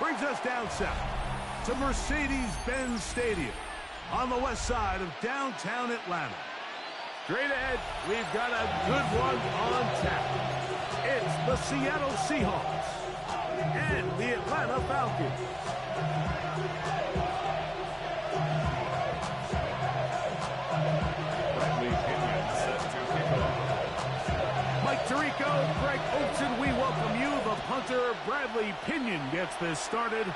brings us down south to Mercedes-Benz Stadium on the west side of downtown Atlanta. Straight ahead, we've got a good one on tap. It's the Seattle Seahawks and the Atlanta Falcons. Mike Tirico, Greg Olsen, we welcome you. The punter, Bradley Pinion, gets this started.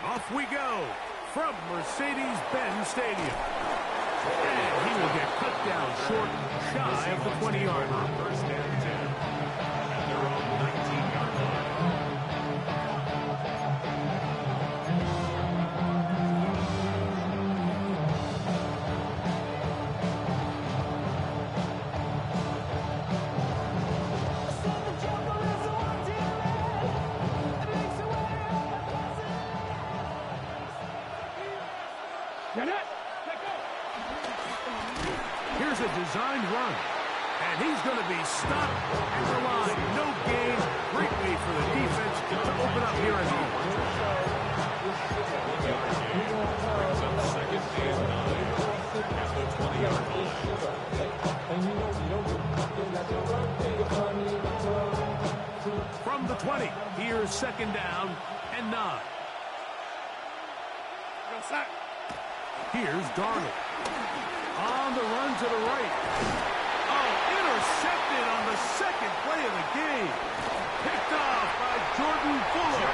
Off we go from Mercedes-Benz Stadium. And he will get cut down short, shy of the 20-yard line. First and 10 at their own 19-yard line. Here's a designed run, and he's going to be stopped at the line. No gain. Great way for the defense to open up here at home. Second and 9 at the 20-yard line. From the 20, here's second down and 9. Here's Darnold. On the run to the right. Oh, intercepted on the second play of the game. Picked off by Jordan Fuller.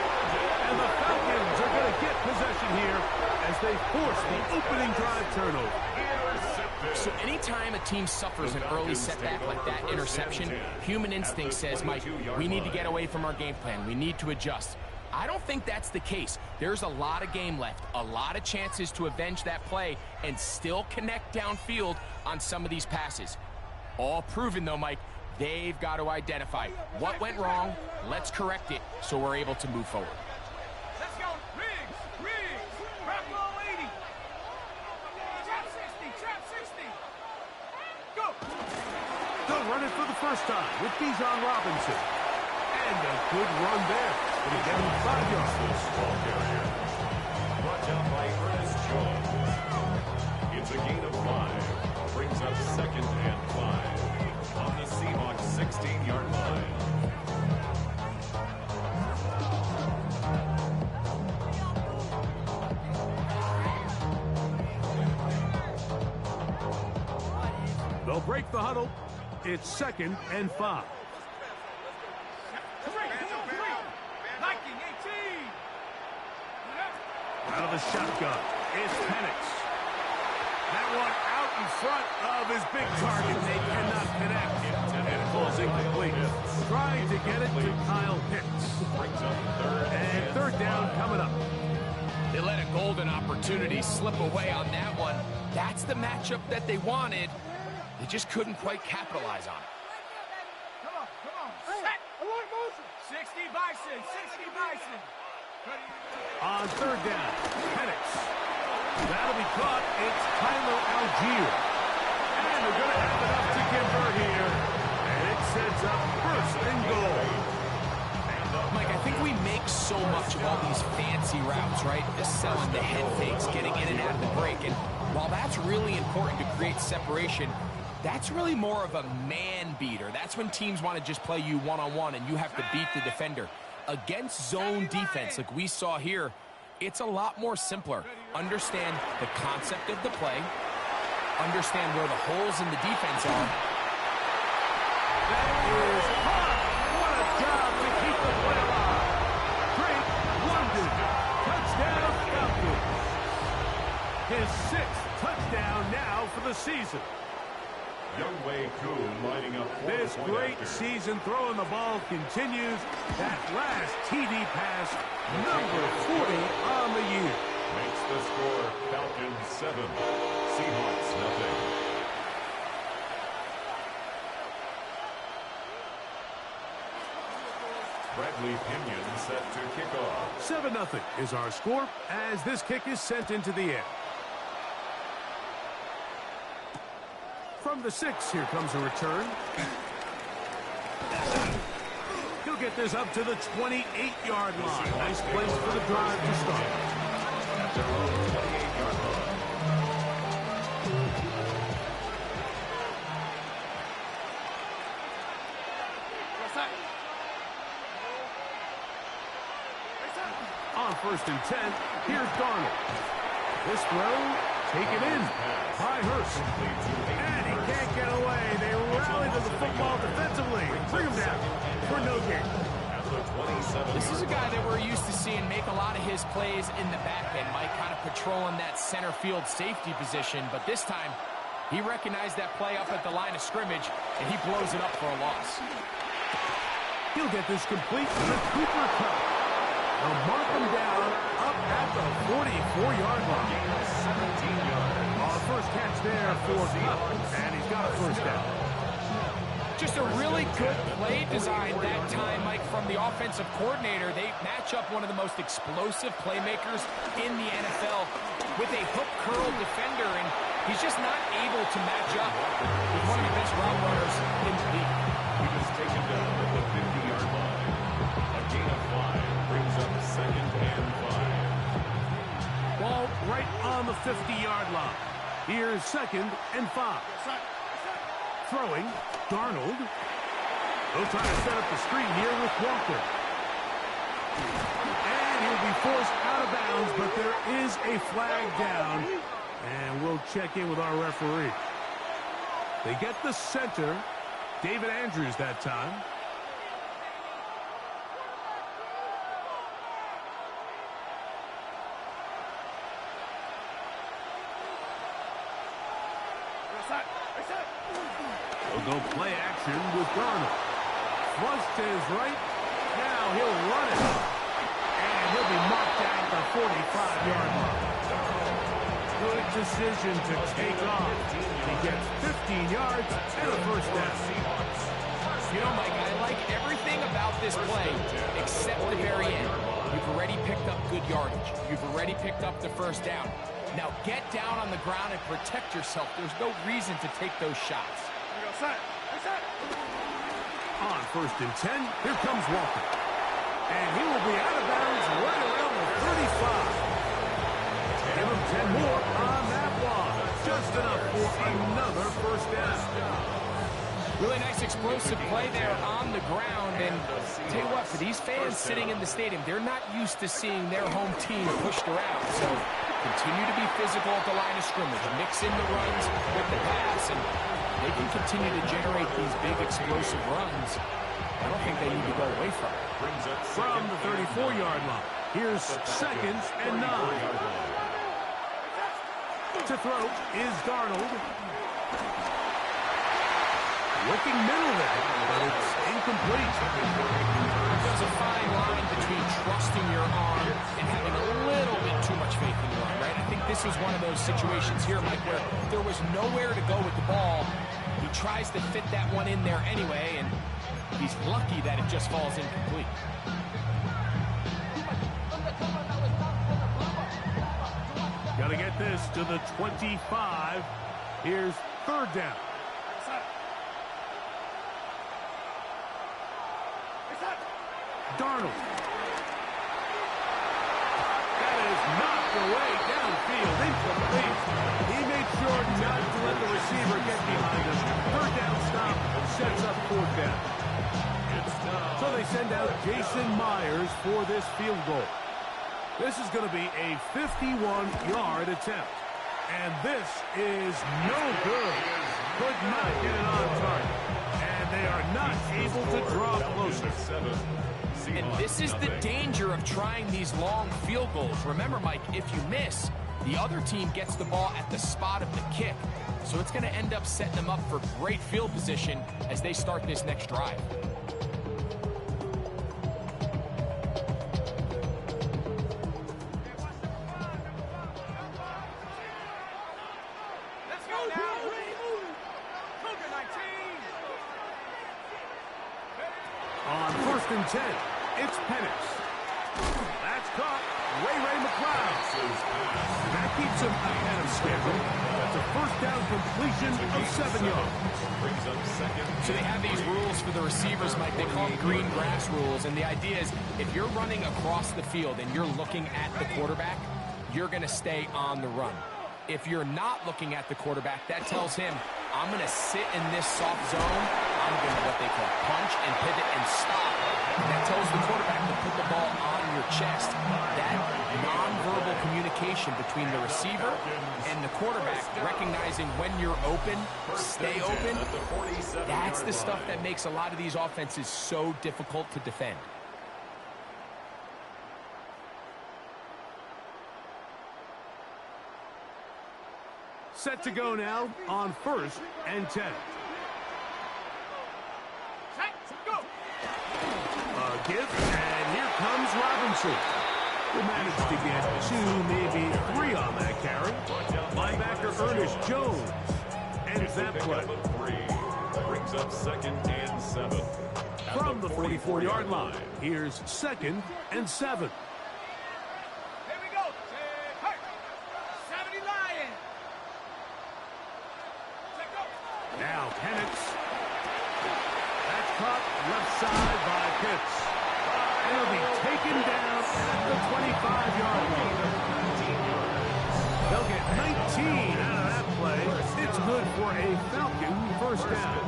And the Falcons are going to get possession here as they force the opening drive turnover. So anytime a team suffers an early setback like that interception, human instinct says, Mike, we need to get away from our game plan. We need to adjust. I don't think that's the case. There's a lot of game left, a lot of chances to avenge that play and still connect downfield on some of these passes. All proven, though, Mike, they've got to identify what went wrong, let's correct it so we're able to move forward. Let's go, Riggs, trap ball 80. Trap 60, go. They'll run it for the first time with Bijan Robinson. And a good run there. Going to get him 5 yards. Brought down by Ernest Jones. It's a gain of 5. Brings up second and 5 on the Seahawks 16-yard line. They'll break the huddle. It's second and 5. Out of the shotgun, it's Penix. That one out in front of his big target. They cannot connect. And it falls incomplete. Trying to get it to Kyle Pitts. And third down coming up. They let a golden opportunity slip away on that one. That's the matchup that they wanted. They just couldn't quite capitalize on it. Come on. Set. Alert motion. 60 Bison. On third down, Penix. That'll be caught. It's Tyler Algier. And they're going to have enough to convert here. And it sets up first and goal. Mike, I think we make so much of all these fancy routes, right? The selling, the head fakes, getting in and out of the break. And while that's really important to create separation, that's really more of a man beater. That's when teams want to just play you one-on-one and you have to beat the defender. Against zone defense like we saw here, it's a lot more simpler. Understand the concept of the play, understand where the holes in the defense are. That is hot. What a job to keep the play alive. Drake London, touchdown Falcons. His 6th touchdown now for the season. Youngwei Koo lining up. This great season throwing the ball continues. That last TD pass, number 40 on the year. Makes the score Falcons 7, Seahawks nothing. Bradley Pinion set to kick off. 7-0 is our score as this kick is sent into the air. From the 6, here comes a return. He'll He'll get this up to the 28-yard line. Nice place for the drive to start. At their own 28-yard line. On 1st and 10, here's Darnold. This throw, taken in by Hurst. And he can't get away. They rally to the football defensively. Bring him down for no gain. This is a guy that we're used to seeing make a lot of his plays in the back end. Mike kind of patrolling that center field safety position. But this time, he recognized that play up at the line of scrimmage, and he blows it up for a loss. He'll get this complete with Cooper Kupp. They'll mark him down up at the 44-yard line. 17 yards. First catch there for Kupp, and he's got a first down. Just a really good play design that time, Mike, from the offensive coordinator. They match up one of the most explosive playmakers in the NFL with a hook curl defender, and he's just not able to match up with one of the best route runners in the league. He was taken down at the 50-yard line. A gain of 5 brings up 2nd and 5. Ball right on the 50-yard line. Here's 2nd and 5. Throwing, Darnold. They'll try to set up the screen here with Walker. And he'll be forced out of bounds, but there is a flag down. And we'll check in with our referee. They get the center, David Andrews, that time. They'll go play action with Darnold. Flush to his right. Now he'll run it. And he'll be marked down at the 45-yard line. Good decision to take off. He gets 15 yards and a first down. You know, Mike, I like everything about this play except the very end. You've already picked up good yardage. You've already picked up the first down. Now get down on the ground and protect yourself. There's no reason to take those shots. On 1st and 10, here comes Walker. And he will be out of bounds right around the 35. Give him 10 more on that one. Just enough for another first down. Really nice explosive play there on the ground. And tell you what, for these fans sitting in the stadium, they're not used to seeing their home team pushed around. So continue to be physical at the line of scrimmage. Mix in the runs with the pass, and they can continue to generate these big explosive runs. I don't think they need to go away from it. From the 34-yard line, here's 2nd and 9. To throw is Darnold. Looking middle there, but it's incomplete. There's a fine line between trusting your arm and having a little bit too much faith in your arm, right? I think this is one of those situations here, Mike, where there was nowhere to go with the ball. He tries to fit that one in there anyway, and he's lucky that it just falls incomplete. Got to get this to the 25. Here's 3rd down. Darnold. That is knocked away downfield, incomplete. He made sure not to let the receiver get behind him. 3rd down stop sets up 4th down. So they send out Jason Myers for this field goal. This is going to be a 51-yard attempt. And this is no good. Could not get it on target. And they are not able to draw closer. And this is the danger of trying these long field goals. Remember, Mike, if you miss, the other team gets the ball at the spot of the kick. So it's going to end up setting them up for great field position as they start this next drive. Let's go now. On 1st and 10, it's Penix. That's caught. Ray crowd. And that keeps him ahead of schedule. That's a first down completion of 7 yards. So they have these rules for the receivers, Mike. They call them green grass rules. And the idea is if you're running across the field and you're looking at the quarterback, you're going to stay on the run. If you're not looking at the quarterback, that tells him, I'm going to sit in this soft zone. I'm going to what they call punch and pivot and stop. And that tells the quarterback to put the ball on your chest. That nonverbal communication between the receiver and the quarterback, recognizing when you're open, stay open, that's the stuff that makes a lot of these offenses so difficult to defend. Set to go now on 1st and 10. A give, and here comes Robinson. Will manage to get 2, maybe 3 on that carry. Linebacker Ernest Jones ends that play. Brings up 2nd and 7. From the 44-yard line, here's 2nd and 7. Here we go. 70 Lions. Now Penix. That's caught left side by Pitts. And he'll be taken down at the 25-yard line. They'll get 19 out of that play. It's good for a Falcon first down.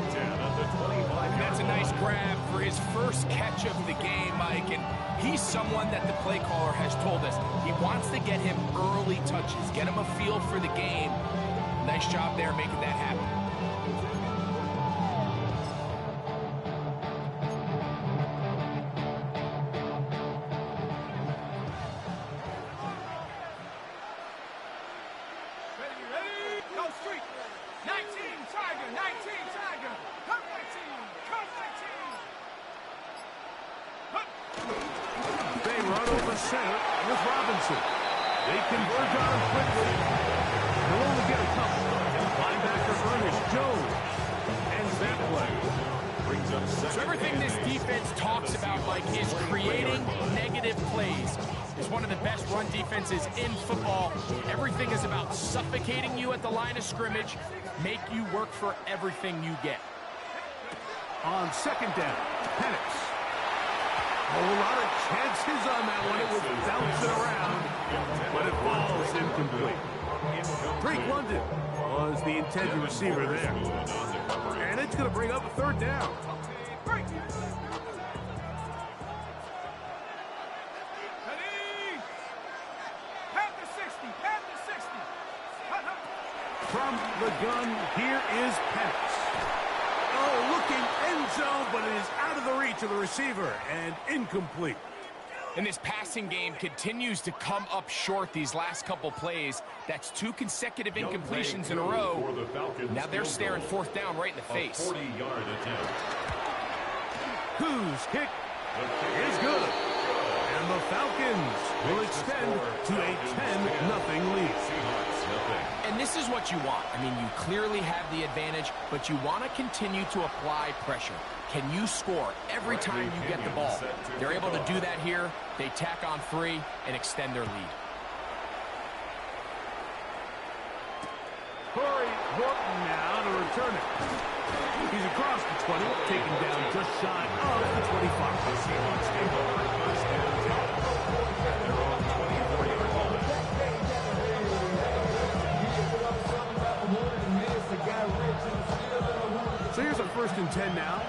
That's a nice grab for his first catch of the game, Mike. And he's someone that the play caller has told us he wants to get him early touches, get him a feel for the game. Nice job there making that happen. Center with Robinson. They converge on him quickly. They'll only get a couple. Linebacker Ernest Jones ends that play. So everything this defense talks about, Mike, is creating negative plays. It's one of the best run defenses in football. Everything is about suffocating you at the line of scrimmage, make you work for everything you get. On 2nd down, Penix. A whole lot of chances on that one. It was bouncing around, but it falls incomplete. Drake London was the intended receiver there. And it's going to bring up a 3rd down. From the gun, here is Penix. Oh, looking end zone, but it is out of the reach of the receiver and incomplete. And this passing game continues to come up short these last couple plays. That's 2 consecutive incompletions in a row. Now they're staring 4th down right in the face. 40-yard attempt. Whose kick is good. And the Falcons will extend to a 10-0 lead. And this is what you want. I mean, you clearly have the advantage, but you want to continue to apply pressure. Can you score every time you get the ball? They're able to do that here. They tack on 3 and extend their lead. Corey Horton now to return it. He's across the 20, taken down just shy of the 25. So here's a 1st and 10 now.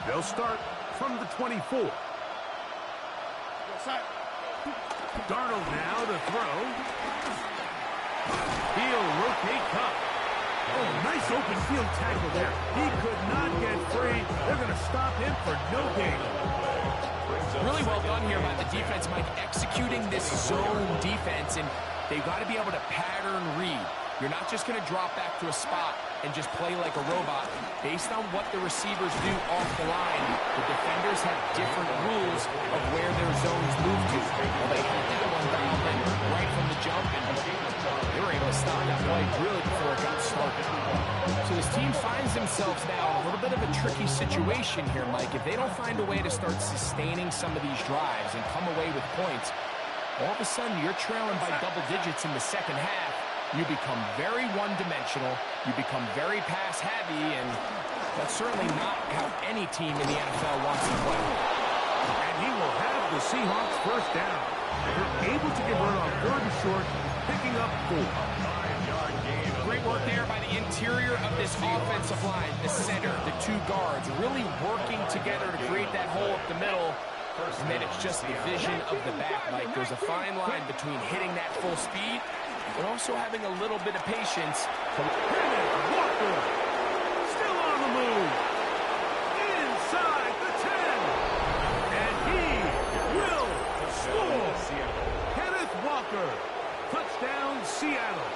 They'll start from the 24. Darnold now to throw. He'll rotate Cup. Oh, nice open field tackle there. He could not get free. They're going to stop him for no gain. Really well done here by the defense, Mike, executing this zone defense, and they've got to be able to pattern read. You're not just going to drop back to a spot and just play like a robot. Based on what the receivers do off the line, the defenders have different rules of where their zones move to. Well, they had that one dialed in right from the jump, and they were able to stop that play really before it got started. So this team finds themselves now in a little bit of a tricky situation here, Mike. If they don't find a way to start sustaining some of these drives and come away with points, all of a sudden you're trailing by double digits in the second half. You become very one-dimensional, you become very pass-heavy, and that's certainly not how any team in the NFL wants to play. And he will have the Seahawks first down. They're able to convert on 3rd and short, picking up 4. Great work there by the interior of this offensive line, the center, the 2 guards, really working together to create that hole up the middle. And then it's just the vision of the back. Like, there's a fine line between hitting that full speed but also having a little bit of patience. Walker, still on the move, inside the 10, and he will score. Kenneth Walker, touchdown Seattle.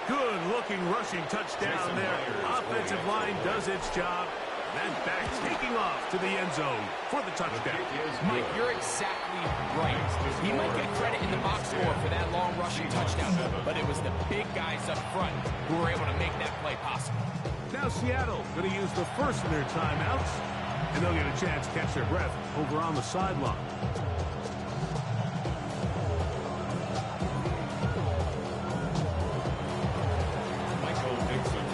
Good-looking rushing touchdown there. Offensive line does its job. That back taking off to the end zone for the touchdown. Mike, you're exactly right. He might get credit in the box score for that long rushing touchdown, but it was the big guys up front who were able to make that play possible. Now Seattle going to use the first of their timeouts, and they'll get a chance to catch their breath over on the sideline.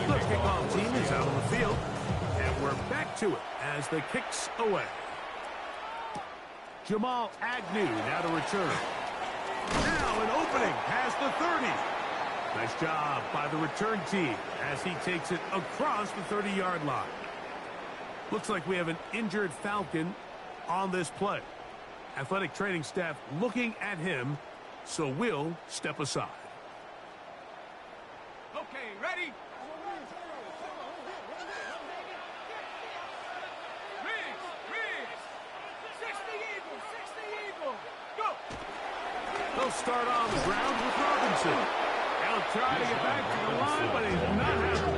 The kickoff team is out on the field. We're back to it as the kick's away. Jamal Agnew now to return. Now an opening past the 30. Nice job by the return team as he takes it across the 30-yard line. Looks like we have an injured Falcon on this play. Athletic training staff looking at him, so we'll step aside. Okay, ready? They'll start on the ground with Robinson. He'll try to get back to the line, but he's not happy.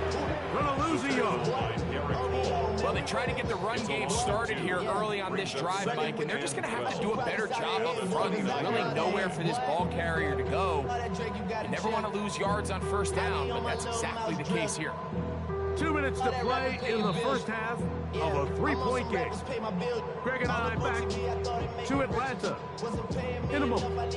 Gonna lose a yard. Well, they try to get the run game started here early on this drive, Mike, and they're just going to have to do a better job up front. There's really nowhere for this ball carrier to go. You never want to lose yards on first down, but that's exactly the case here. 2 minutes to play in the first half of a 3-point game. Greg and I back to Atlanta in a moment.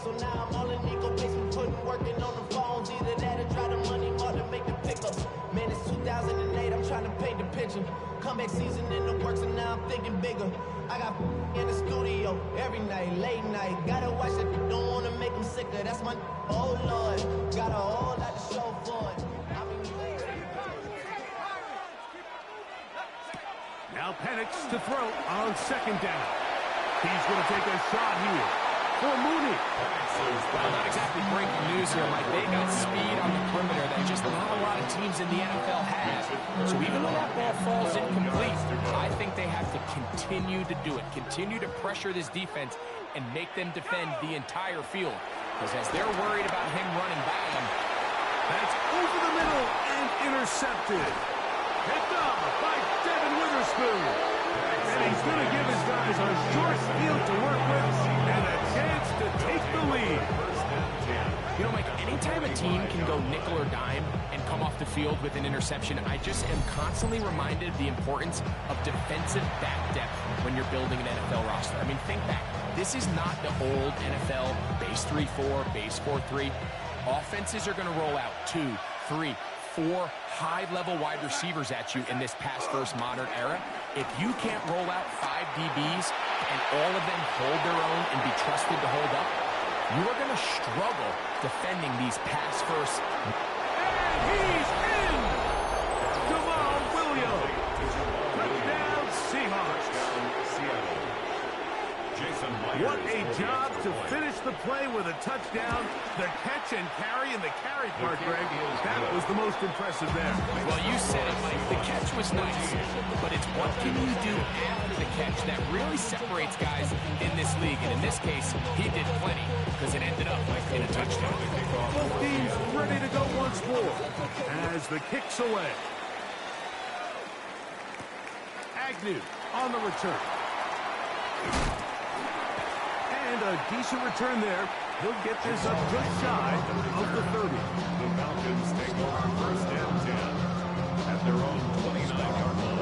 So now I'm all in Nico basement, putting working on the phones. Either that or try the money hard to make the pickups. Man, it's 2008, I'm trying to paint the picture. Comeback season in the works, and now I'm thinking bigger. I got in the studio every night, late night. Gotta watch it, don't wanna make them sicker. That's my, oh Lord. Got a whole lot to show for it. Now Penix to throw on second down. He's going to take a shot here for Mooney. Well, not exactly breaking news here, Mike. They got speed on the perimeter that just not a lot of teams in the NFL have. So even though that ball falls incomplete, I think they have to continue to do it. Continue to pressure this defense and make them defend the entire field. Because as they're worried about him running by them, that's over the middle and intercepted. Picked up by Devin Witherspoon. And he's going to give his guys a short field to work with and a chance to take the lead. You know, Mike, anytime a team can go nickel or dime and come off the field with an interception, I just am constantly reminded of the importance of defensive back depth when you're building an NFL roster. I mean, think back. This is not the old NFL base 3-4, base 4-3. Offenses are going to roll out 2, 3, 4 high-level wide receivers at you in this pass-first modern era. If you can't roll out 5 DBs and all of them hold their own and be trusted to hold up, you are going to struggle defending these pass-first. And he's in! Jamal Williams. Touchdown Seahawks. What a job to finish the play with a touchdown. The catch and carry, and the carry part, Greg, that was the most impressive there. Well, you said it, Mike. The catch was nice, but it's what can you do after the catch that really separates guys in this league. And in this case, he did plenty because it ended up in a touchdown. Both teams ready to go once more as the kick's away. Agnew on the return. And a decent return there. He'll get this up just shy of the 30. The Falcons take over first and 10 at their own 29-yard line.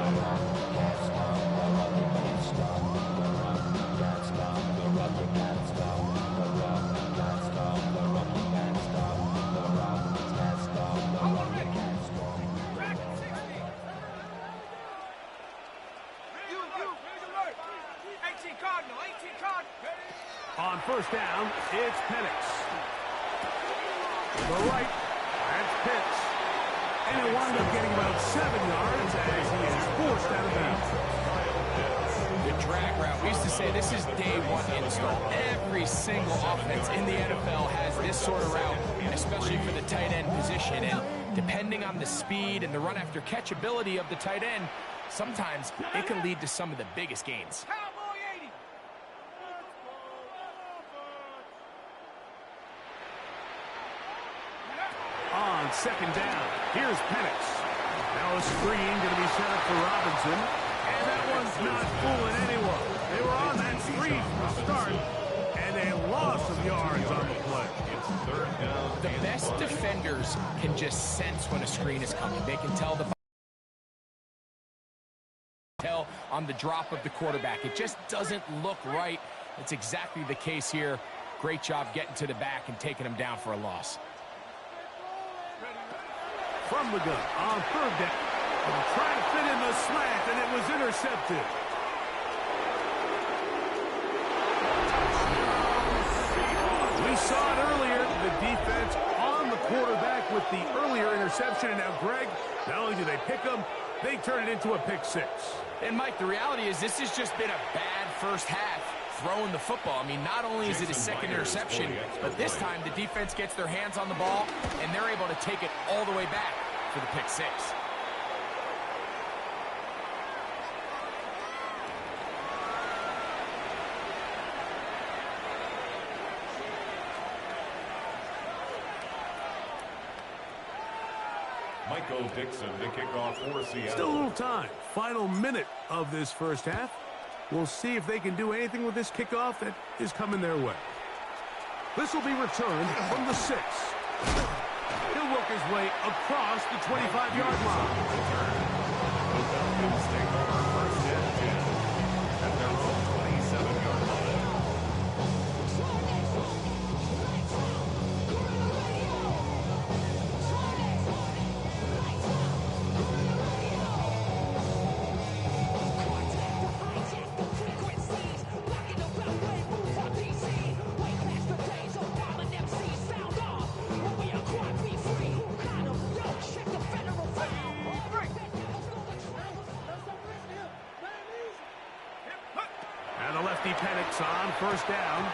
On first down, it's Penix. To the right, that's Pitts. And it wound up getting about 7 yards as he is forced out of bounds. The drag route. We used to say this is day one install. Every single offense in the NFL has this sort of route, especially for the tight end position. And depending on the speed and the run after catch ability of the tight end, sometimes it can lead to some of the biggest gains. On second down, here's Penix. Now a screen going to be set up for Robinson. And that one's not fooling anyone. They were on that screen from the start, and a loss of yards on the play. It's third down. The best defenders can just sense when a screen is coming. They can tell on the drop of the quarterback. It just doesn't look right. It's exactly the case here. Great job getting to the back and taking him down for a loss. From the gun on third down. Trying to fit in the slant, and it was intercepted. We saw it earlier. The defense on the quarterback with the earlier interception. And now, Greg, not only do they pick him, they turn it into a pick six. And, Mike, the reality is this has just been a bad first half throwing the football. I mean, not only is it a second interception, but this time the defense gets their hands on the ball, and they're able to take it all the way back for the pick six. Michael Dixon to kick off for Seattle. Still a little time. Final minute of this first half. We'll see if they can do anything with this kickoff that is coming their way. This will be returned from the 6. He'll work his way across the 25-yard line. The Falcons take over first and 10 at their own 27-yard line. Penix on first down,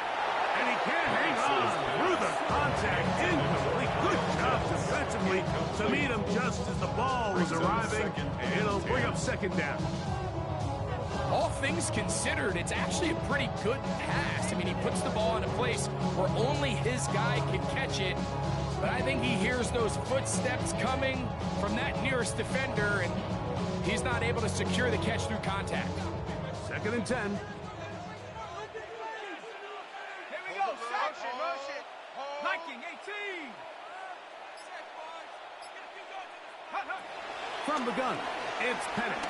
and he can't hang on through the contact. Incomplete. Good job defensively to meet him just as the ball was arriving. It'll bring up second down. All things considered, it's actually a pretty good pass. I mean, he puts the ball in a place where only his guy can catch it, but I think he hears those footsteps coming from that nearest defender, and he's not able to secure the catch through contact. Second and 10. From the gun, it's Penix.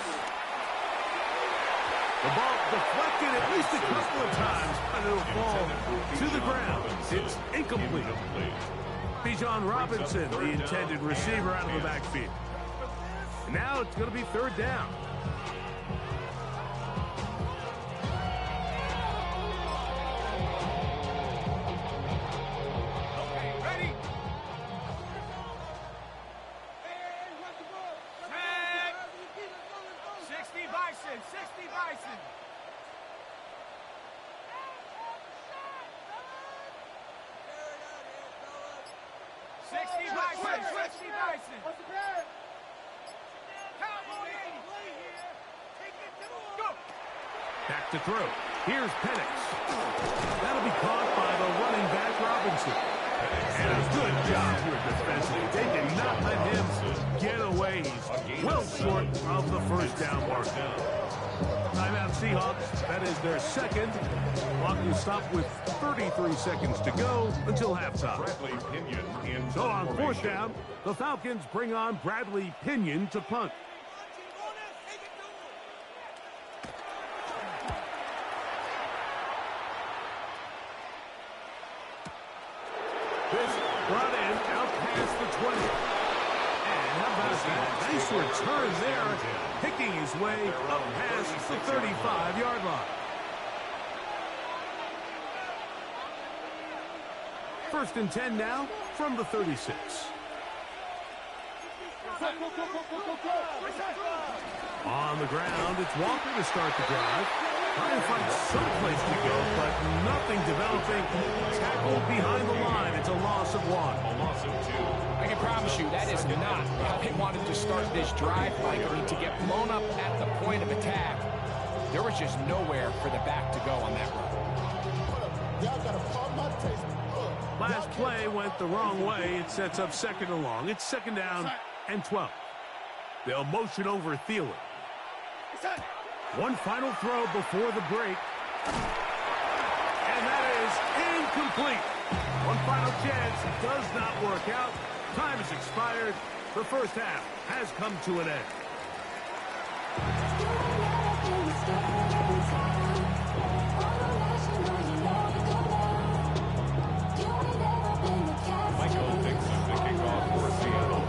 The ball deflected at least a couple of times, and it'll fall to the ground. It's incomplete. Bijan Robinson, the intended receiver, out of the backfield. Now it's going to be third down. Back to throw. Here's Penix. That'll be caught by the running back, Robinson. And a good job here defensively. They did not let him get away. He's well short of the first down mark. Timeout Seahawks. That is their second. Clock will stop with 33 seconds to go until halftime. So on fourth down, the Falcons bring on Bradley Pinion to punt. This brought in out past the 20. And how about that? Nice return there, picking his way up past the 35-yard line. First and 10 now from the 36. On the ground, it's Walker to start the drive. Trying to find some place to go, but nothing developing. Tackled behind the line. It's a loss of 1. A loss of 2. I can promise you that is not how they wanted to start this drive, Mike. I mean, to get blown up at the point of attack, there was just nowhere for the back to go on that run. Last play went the wrong way. It sets up second and long. It's second down and 12. They'll motion over Thielen. One final throw before the break. And that is incomplete. One final chance does not work out. Time has expired. The first half has come to an end. Michael Dixon, the kickoff for Seattle.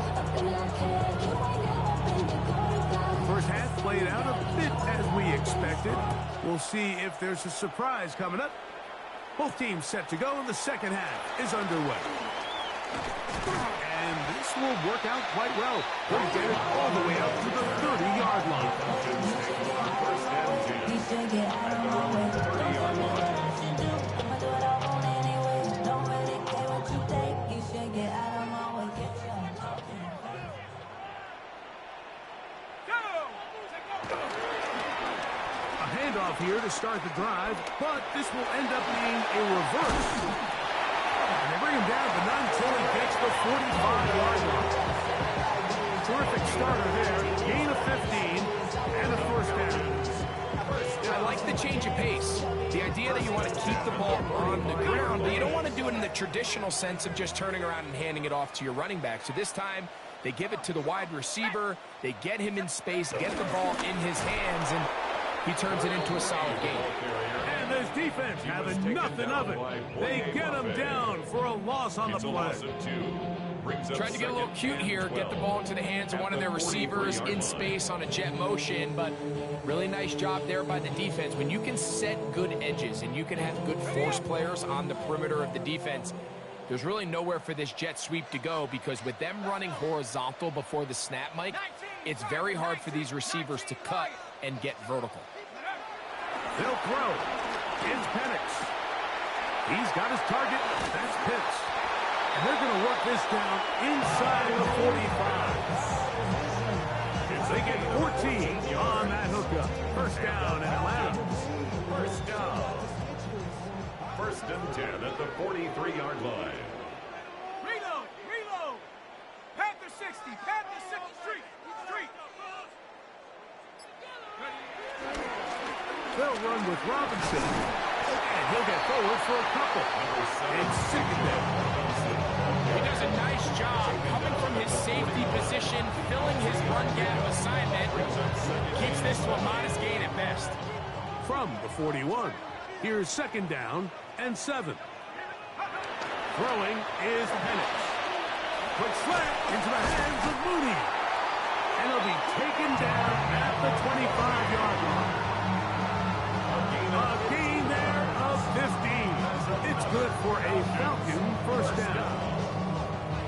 First half played out a bit as we expected. We'll see if there's a surprise coming up. Both teams set to go, and the second half is underway. And this will work out quite well. They'll get it all the way up to the 30-yard line. First and 10. At the 30-yard line. Handoff here to start the drive, but this will end up being a reverse. And they bring him down to 9 until he gets the 45-yard line. Terrific starter there. Gain of 15 and a first down. I like the change of pace. The idea that you want to keep the ball on the ground, but you don't want to do it in the traditional sense of just turning around and handing it off to your running back. So this time, they give it to the wide receiver. They get him in space, get the ball in his hands, and he turns it into a solid game. And this defense having nothing of it. They get him down for a loss on the play. Tried to get a little cute here, get the ball into the hands of one of their receivers in space on a jet motion, but really nice job there by the defense. When you can set good edges and you can have good force players on the perimeter of the defense, there's really nowhere for this jet sweep to go, because with them running horizontal before the snap, Mike, it's very hard for these receivers to cut and get vertical. They'll throw. It's Penix. He's got his target. That's Pitts. And they're going to work this down inside the 45. They get 14 on that hookup. First down in Atlanta. First down. First and 10 at the 43-yard line. Reload! Reload! Panther 60! Panther 60! Street! They'll run with Robinson. And he'll get forward for a couple. It's second down. He does a nice job coming from his safety position, filling his run gap assignment. Keeps this to a modest gain at best. From the 41, here's second down and 7. Throwing is Penix. Quick slant into the hands of Mooney. And he'll be taken down at the 25-yard line. A gain there of 15. It's good for a Falcon first down.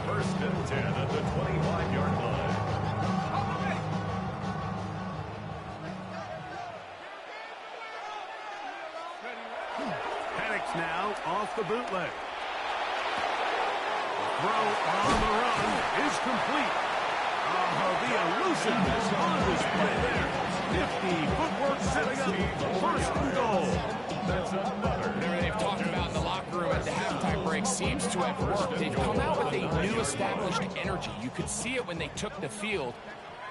First and 10 at the 25-yard line. Penix now off the bootleg. Throw on the run is complete. The elusiveness on display there. Nifty footwork setting up first and goal. That's another. They've talked about in the locker room at the halftime break seems to have worked. They've come out with a new established energy. You could see it when they took the field.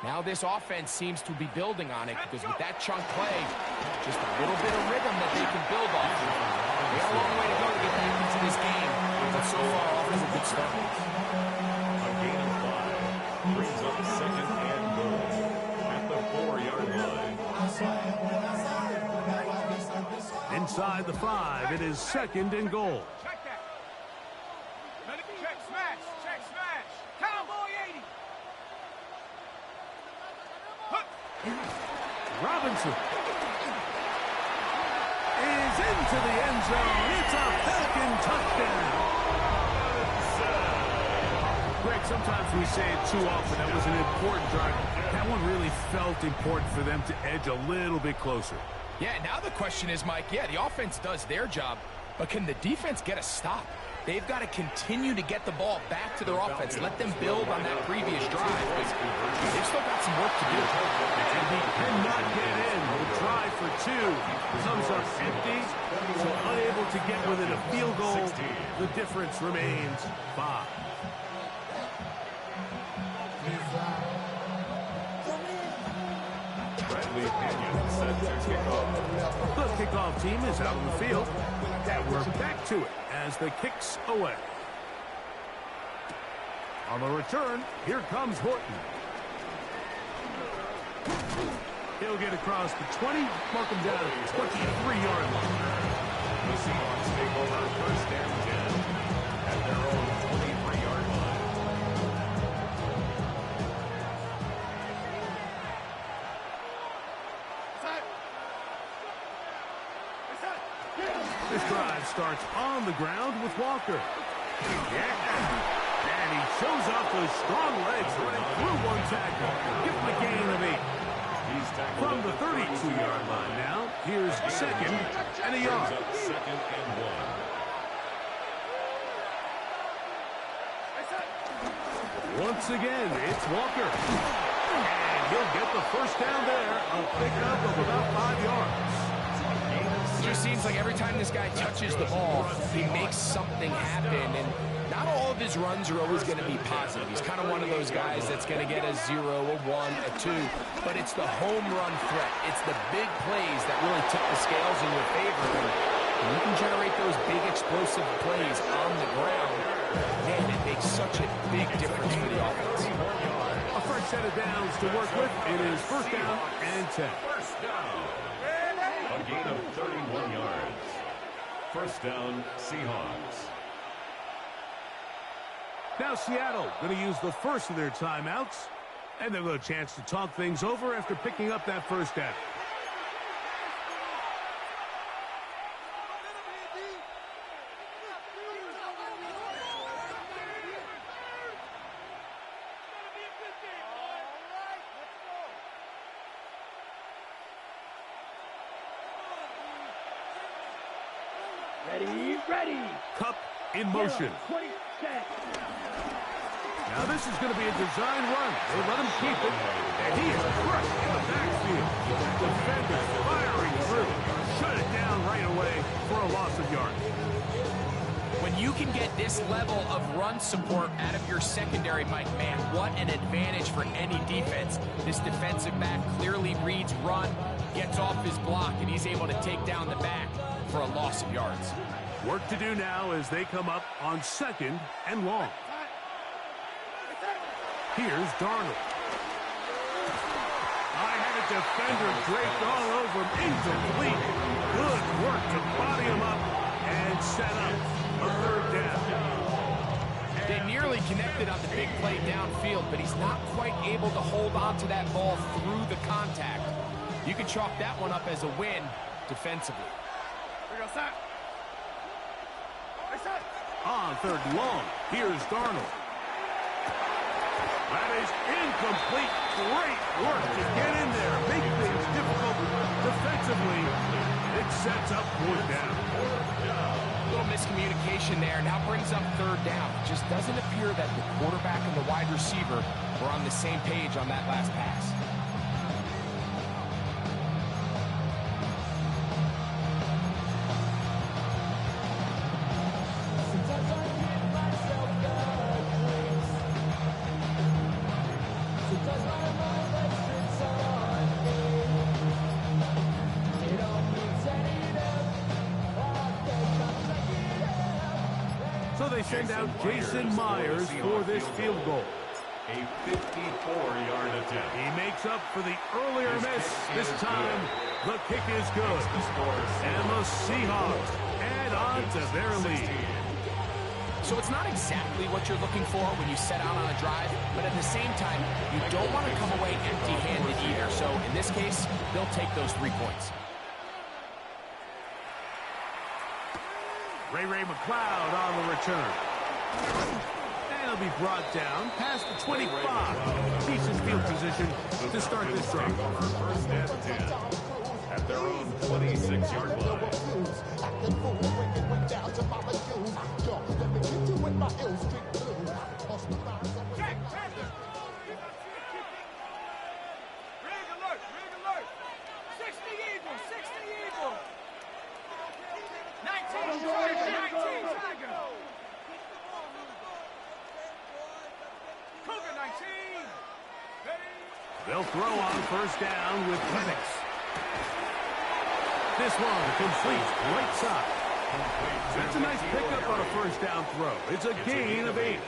Now this offense seems to be building on it, because with that chunk play, just a little bit of rhythm that they can build off. They got a long way to go to get back into this game, but so far off is a good start. A gain of 5 brings up second and goal at the 4-yard line. Inside the 5, it is second and goal. Check that. Check smash. Check smash. Cowboy 80. Robinson is into the end zone. It's a Falcon touchdown. sometimes we say it too often. That was an important drive. That one really felt important for them to edge a little bit closer. Yeah, now the question is, Mike, yeah, the offense does their job, but can the defense get a stop? They've got to continue to get the ball back to their offense. Let them build on that previous drive. They've still got some work to do. And he cannot get in. The try for two comes up empty, so unable to get within a field goal. The difference remains 5. The kickoff team is out on the field. And we're back to it as the kick's away. On the return, here comes Horton. He'll get across the 20, mark him down at the 23-yard line. The Seahawks take over first and 10 at their own 23-yard line. This drive starts on the ground with Walker. Yeah. And he shows off those strong legs running through one tackle. Give him a gain of 8. From the 32-yard line now, here's second and a yard. Second and 1. Once again, it's Walker. And he'll get the first down there, a pickup of about 5 yards. It just seems like every time this guy touches the ball, he makes something happen, and not all of his runs are always going to be positive. He's kind of one of those guys that's going to get a 0, a 1, a 2, but it's the home run threat. It's the big plays that really tip the scales in your favor. And you can generate those big explosive plays on the ground, man, it makes such a big difference for the offense. A fresh set of downs to work with. It is first down and 10. First down. A gain of 31 yards. First down, Seahawks. Now Seattle going to use the first of their timeouts, and they'll get a chance to talk things over after picking up that first down. Ready. Cup in motion. Now this is going to be a design run. They let him keep it, and he is crushed in the backfield. Defenders firing through. Shut it down right away for a loss of yards. When you can get this level of run support out of your secondary, Mike, man, what an advantage for any defense. This defensive back clearly reads run, gets off his block, and he's able to take down the back for a loss of yards. Work to do now as they come up on second and long. Here's Darnold. I had a defender draped all over him. Incomplete. Good work to body him up and set up a third down. They nearly connected on the big play downfield, but he's not quite able to hold on to that ball through the contact. You can chalk that one up as a win defensively. On third and long, here's Darnold. That is incomplete. Great work to get in there. Make things difficult defensively. It sets up fourth down. A little miscommunication there. Now brings up third down. It just doesn't appear that the quarterback and the wide receiver were on the same page on that last pass. So they send out Jason Myers for this field goal. A 54-yard attempt. He makes up for the earlier miss. This time, the kick is good. And the Seahawks add on to their lead. So it's not exactly what you're looking for when you set out on a drive, but at the same time, you don't want to come away empty-handed either. So in this case, they'll take those 3 points. Ray McLeod on the return. And he'll be brought down past the 25. Decent field position to start this drive. First and 10 at their own 26-yard line. Jack, Panther. Rig alert, rig alert. 60 Eagle, 60 Eagle. 19 Tiger, 19 Tiger. Cougar 19. They'll throw on first down with Penix. This one complete right side. That's a nice pickup on a first down throw. It's a gain of 8.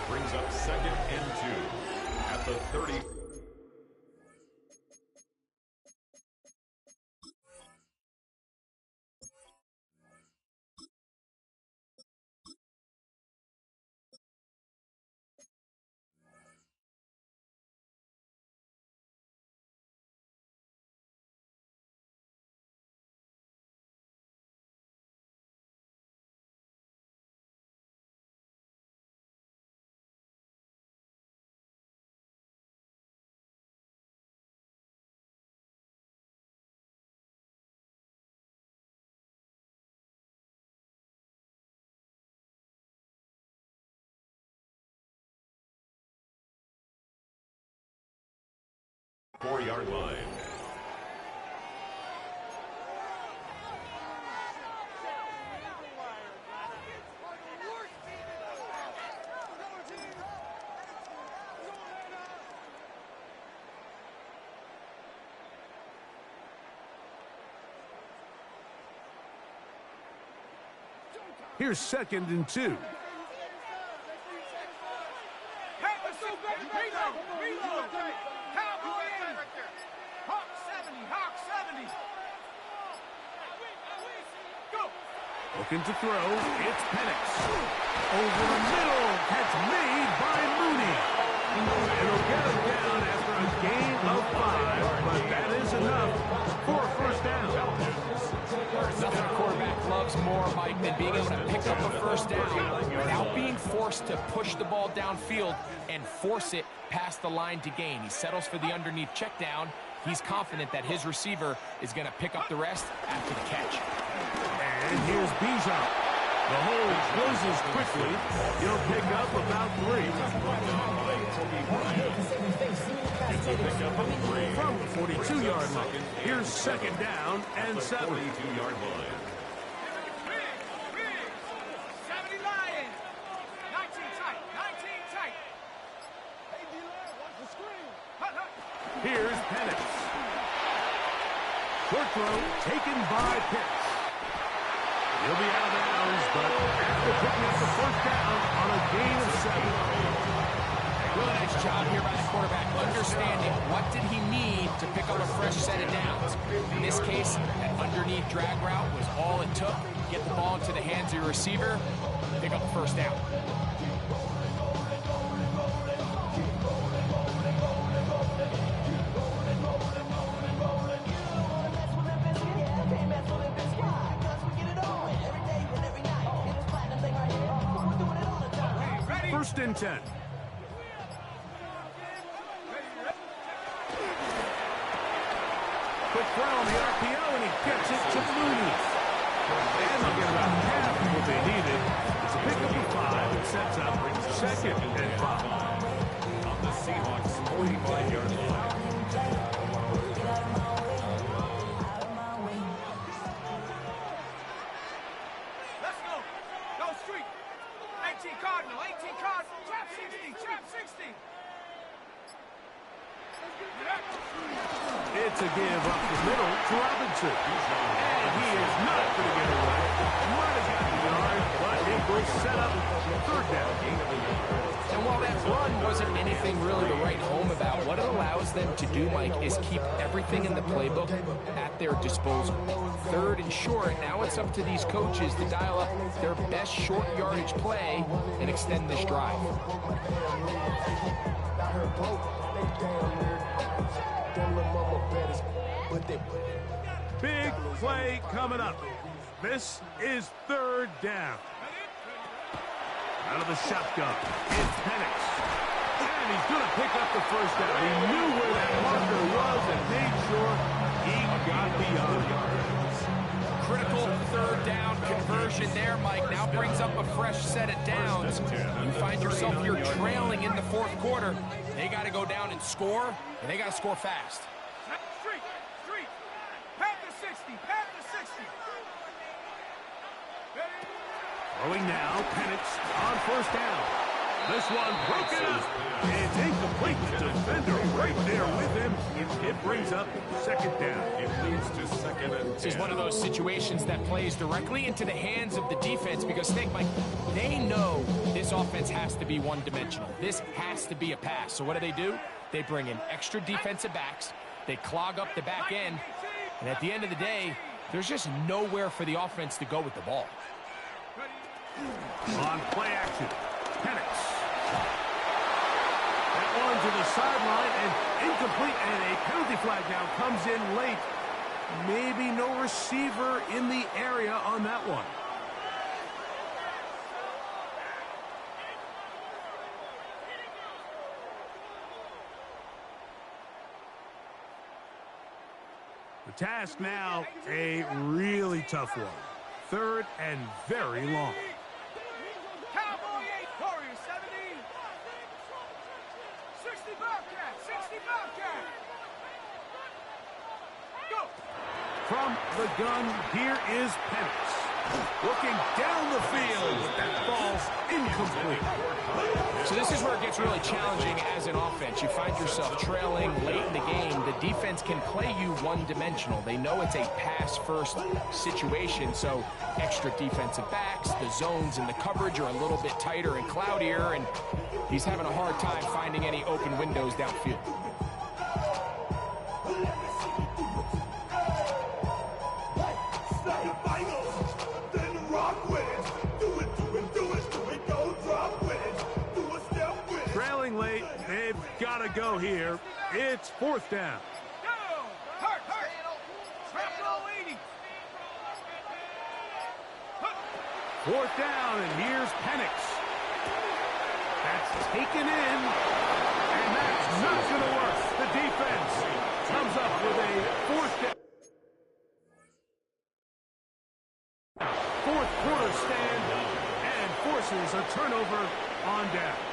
Brings up second and 2 at the 30. Four-yard line. Here's second and 2. Hey, let's go, baby. Reload, reload. Cowboy 80. Hawk 70, Hawk 70. Go. Looking to throw. It's Penix. Over the middle. Catch made by Mooney. It'll get him down after a gain of 5, but that is enough for a first down. Nothing a quarterback loves more, Mike, than being able to pick up a first down without being forced to push the ball downfield and force it past the line to gain. He settles for the underneath check down. He's confident that his receiver is going to pick up the rest after the catch. And here's Bijan. The hole closes quickly. He'll pick up about 3. From the 42-yard line. Here's second down and 7. 42-yard line. Big. 70 Lions. 19 tight, 19 tight. Hey, D-Line, watch the screen. Hut, hut. Here's Penix. Short throw taken by Pitts. He'll be out of bounds, but after picking up the first down on a gain of 7. Really nice job here by the quarterback, understanding what did he need to pick up a fresh set of downs. In this case, that underneath drag route was all it took. Get the ball into the hands of your receiver, pick up the first down. First and 10. Quick throw on the RPO, and he gets it to Mooney. And they'll get about half of what they needed. It's a pickup of 5. It sets up second and 5. On the Seahawks 45-yard line. Let's go. Go street. 18 Cardinal, 18 Cardinal. Trap 60, trap 60. It's a give up the middle to Robinson. And he is not going to get away. Might have gotten the yard, but it will set up third down. And while that run wasn't anything really to write home about, what it allows them to do, Mike, is keep everything in the playbook at their disposal. Third and short, now it's up to these coaches to dial up their best short yardage play and extend this drive. Big play coming up. This is third down. Out of the shotgun, it's Penix. And he's going to pick up the first down. He knew where that marker was and made sure he got beyond yards. Critical third down conversion there, Mike. Now brings up a fresh set of downs. You find yourself here trailing in the fourth quarter. They got to go down and score, and they got to score fast. Street. Pat the 60. Pat the 60. Throwing now, Penix on first down. This one broken up. It's incomplete. The defender right there with him. It brings up second down. It leads to second and 10. This is one of those situations that plays directly into the hands of the defense because, think, Mike, they know this offense has to be one-dimensional. This has to be a pass. So what do? They bring in extra defensive backs. They clog up the back end. And at the end of the day, there's just nowhere for the offense to go with the ball. On play action, Penix. That one to the sideline and incomplete, and a penalty flag now comes in late. Maybe no receiver in the area on that one. The task now, a really tough one. Third and very long. Cowboy 8. Warriors 70. 60 Bobcat. 60 Bobcat. Go. From the gun, here is Penix. Looking down the field, but that ball's incomplete. So this is where it gets really challenging as an offense. You find yourself trailing late in the game. The defense can play you one-dimensional. They know it's a pass-first situation, so extra defensive backs, the zones and the coverage are a little bit tighter and cloudier, and he's having a hard time finding any open windows downfield. Trailing late, they've got to go here. It's fourth down. Go. Hurt. Shrapnel 80. Fourth down, and here's Penix. That's taken in, and that's not going to work. The defense comes up with a fourth down. Fourth quarter stand and forces a turnover on downs.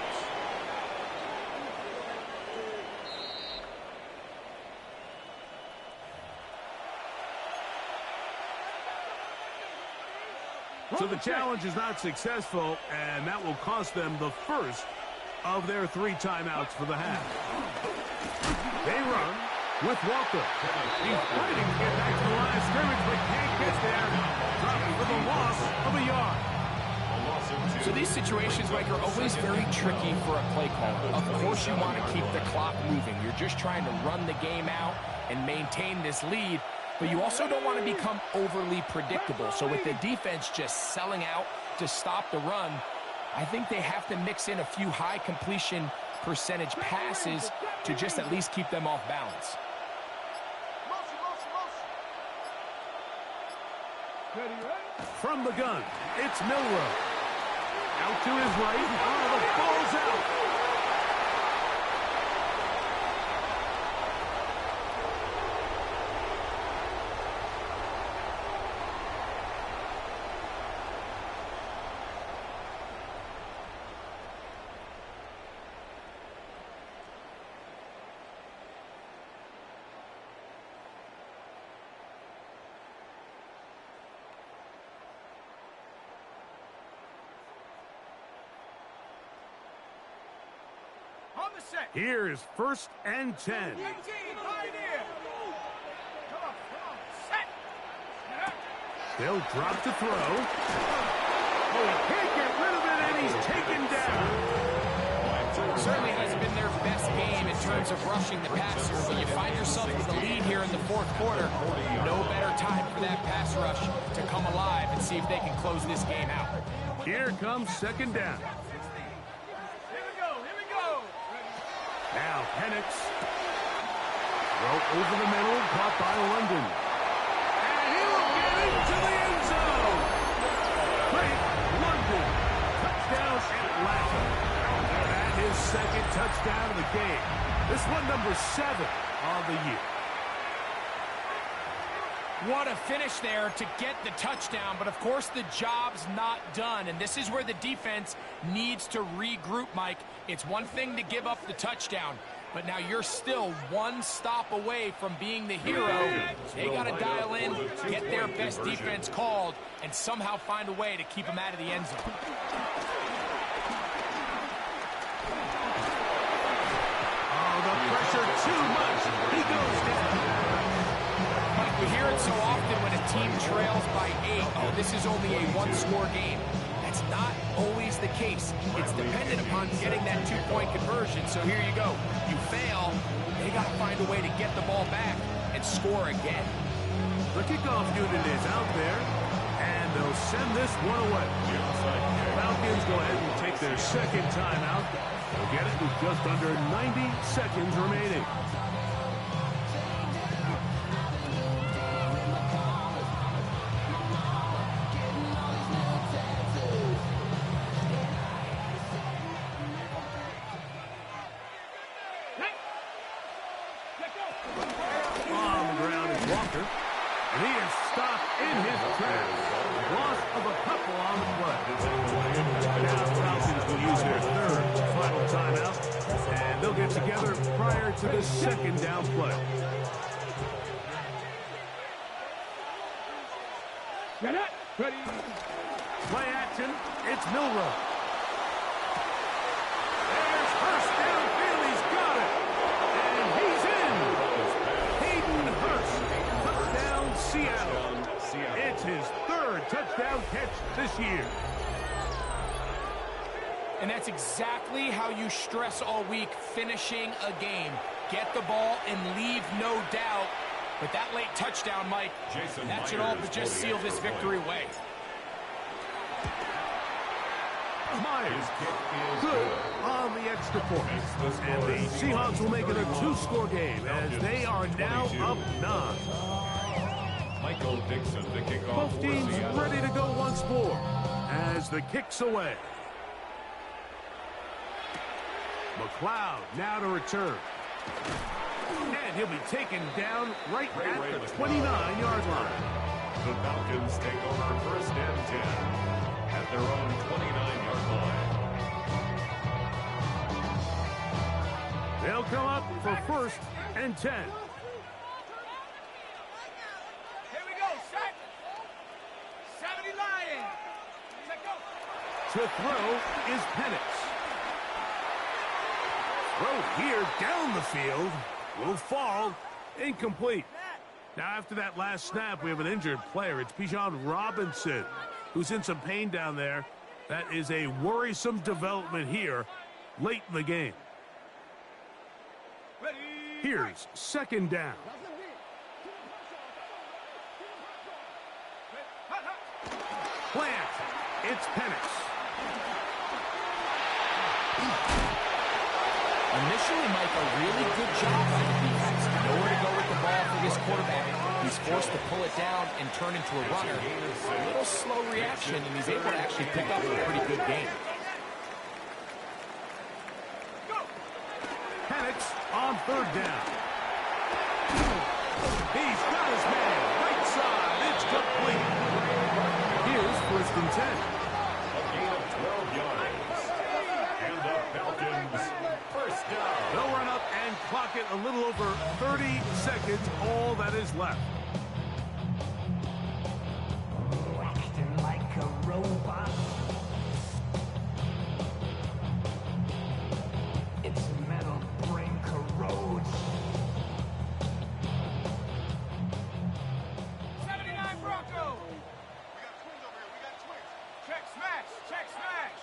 So the challenge is not successful, and that will cost them the first of their 3 timeouts for the half. They run with Walker. He's fighting to get back to the line of scrimmage, but can't get there. Dropped for the loss of a yard. So these situations, Mike, are always very tricky for a play caller. Of course you want to keep the clock moving. You're just trying to run the game out and maintain this lead. But you also don't want to become overly predictable. So with the defense just selling out to stop the run, I think they have to mix in a few high completion percentage passes to just at least keep them off balance. From the gun, it's Milrow. Out to his right. Oh, the ball's out. On the set. Here is first and 10. 18. Pioneer. Come on. Set. They'll drop to throw. Oh, he can't get rid of it, and he's taken down. Certainly hasn't been their best game in terms of rushing the passer, but you find yourself with the lead here in the fourth quarter. No better time for that pass rush to come alive and see if they can close this game out. Here comes second down. Here we go. Now Penix. Throw over the middle, caught by London. And he'll get into the end zone. Great London. Touchdown, and touchdown of the game. This one number 7 of the year. What a finish there to get the touchdown, but of course the job's not done, and this is where the defense needs to regroup, Mike. It's one thing to give up the touchdown, but now you're still one stop away from being the hero. They got to dial in, get their best defense called, and somehow find a way to keep them out of the end zone. Oh, the pressure too much. He goes down. Mike, we hear it so often when a team trails by 8. Oh, this is only a one-score game. That's not always the case. It's dependent upon getting that 2-point conversion. So here you go. You fail, they got to find a way to get the ball back and score again. The kickoff unit is out there, and they'll send this one away. Falcons go ahead and take their second timeout. They'll get it with just under 90 seconds remaining. On the ground is Walker, and he is stopped in his tracks. Loss of a couple on the play. Now the Falcons will use their third final timeout, and they'll get together prior to the second down play. Ready. Play action, it's Milrow. There's Hurst downfield, he's got it. And he's in. Hayden Hurst, touchdown Seattle. It's his third touchdown catch this year. And that's exactly how you stress all week, finishing a game. Get the ball and leave no doubt. But that late touchdown, Mike, that should all but just seal this victory away. Myers, good on the extra point. And the Seahawks will make it a 2-score game as they are now up 9. Michael Dixon, the kickoff. Both teams ready to go once more as the kick's away. McLeod now to return. And he'll be taken down right at the 29-yard line. The Falcons take over first and 10 at their own 29-yard line. They'll come up for first and 10. Here we go, set. 70 Lions. Let go. To throw is Penix. Throw here down the field will fall incomplete. Now after that last snap, we have an injured player. It's Bijan Robinson, who's in some pain down there. That is a worrisome development here late in the game. Ready. Here's second down. Plant. It's Penix. Initially, Mike, a really good job by the defense. Nowhere to go with the ball for this quarterback. He's forced to pull it down and turn into a runner. A little slow reaction, and he's able to actually pick up a pretty good game. Penix on third down. He's got his man. Right side. It's complete. Here's first and 10. A gain of 12 yards. And the Falcons first down. They'll run up and clock it a little over 30 seconds, all that is left. Acting like a robot. Its metal brain corrodes. 79 Bronco. We got twins over here. We got twins. Check smash. Check smash.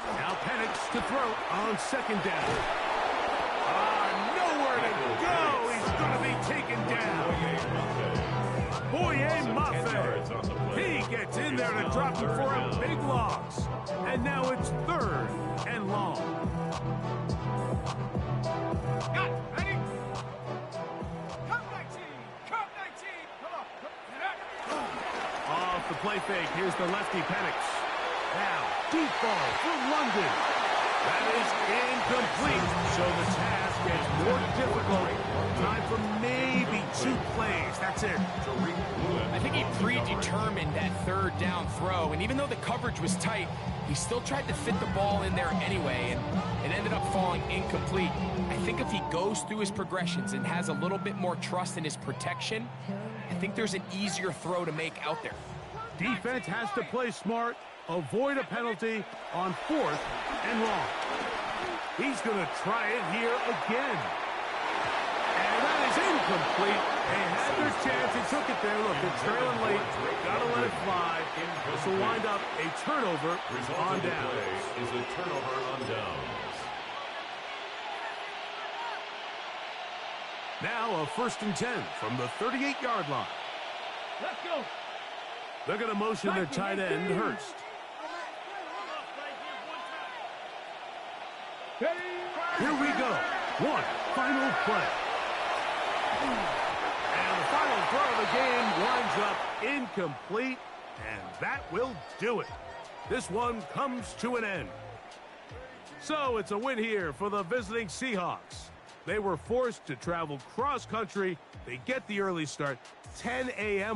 Now Penix to throw on second down. Nowhere to go. He's going to be taken down. Boye Mafe. He gets in there to drop him for a big loss. And now it's third and long. Got it. Ready? Come 19. Come 19. Come on. Off the play fake. Here's the lefty Penix. Now, deep ball for London. That is incomplete, so the task gets more difficult. Time for maybe 2 plays. That's it. I think he predetermined that third down throw, and even though the coverage was tight, he still tried to fit the ball in there anyway, and it ended up falling incomplete. I think if he goes through his progressions and has a little bit more trust in his protection, I think there's an easier throw to make out there. Defense has to play smart, avoid a penalty on 4th and long. He's going to try it here again. And that is incomplete. They had their chance. He took it there. Look, they're trailing late. Got to let it fly. This will wind up a turnover on downs. Is a turnover on downs. Now a 1st and 10 from the 38-yard line. Let's go. They're going to motion their tight end, Hurst. Here we go. One final play. And the final throw of the game winds up incomplete, and that will do it. This one comes to an end. So it's a win here for the visiting Seahawks. They were forced to travel cross-country. They get the early start, 10 a.m.